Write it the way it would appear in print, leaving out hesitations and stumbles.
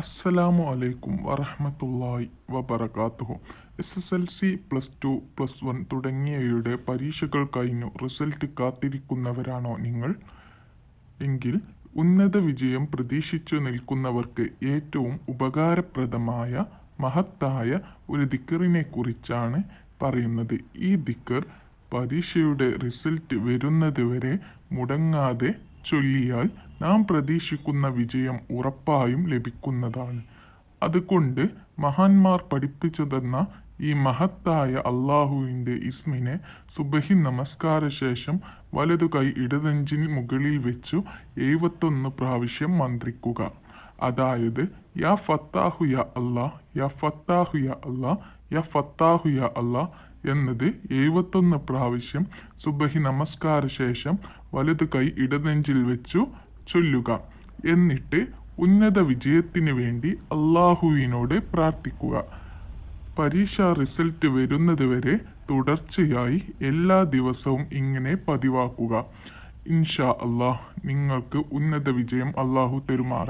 അസ്സലാമു അലൈക്കും വറഹ്മത്തുള്ളാഹി വബറകാതുഹു. SSLC, +2, +1 തുടങ്ങിയവയുടെ പരീക്ഷകൾ കഴിഞ്ഞു റിസൾട്ട് കാത്തിരിക്കുന്നവരാണോ നിങ്ങൾ? എങ്കിൽ ഉന്നത വിജയം പ്രതീക്ഷിച്ചു നിൽക്കുന്നവർക്ക് ഏറ്റവും ഉപകാരപ്രദമായ മഹത്തായ ഒരു ദിക്റിനെ കുറിച്ചാണ് പറയുന്നത്. ഈ ദിക്ർ പരീക്ഷയുടെ റിസൾട്ട് വരുന്നത് വരെ മുടങ്ങാതെ ചൊല്ലിയാൽ നാം പ്രതീക്ഷിക്കുന്ന വിജയം ഉറപ്പായും ലഭിക്കുന്നതാണ്. അതുകൊണ്ട് മഹാന്മാർ പഠിപ്പിച്ചു തന്ന ഈ മഹത്തായ അള്ളാഹുവിൻ്റെ ഇസ്മിനെ സുബഹി നമസ്കാര ശേഷം വലതു കൈ ഇടനെഞ്ചിന് മുകളിൽ വെച്ചു 71 പ്രാവശ്യം മന്ത്രിക്കുക. അതായത് യാ ഫത്താഹു യാ അല്ലാ, യാ ഫത്താഹു യാ അല്ലാ, യാ ഫത്താഹു യാ അല്ലാ എന്നത് 71 പ്രാവശ്യം സുബഹി നമസ്കാര ശേഷം വലതു കൈ ഇടനെഞ്ചിൽ വെച്ചു ചൊല്ലുക. എന്നിട്ട് ഉന്നത വിജയത്തിന് വേണ്ടി അള്ളാഹുവിനോട് പ്രാർത്ഥിക്കുക. പരീക്ഷാ റിസൾട്ട് വരുന്നത് വരെ തുടർച്ചയായി എല്ലാ ദിവസവും ഇങ്ങനെ പതിവാക്കുക. ഇൻഷാ അല്ലാഹ് നിങ്ങൾക്ക് ഉന്നത വിജയം അള്ളാഹു തരുമാറാകട്ടെ.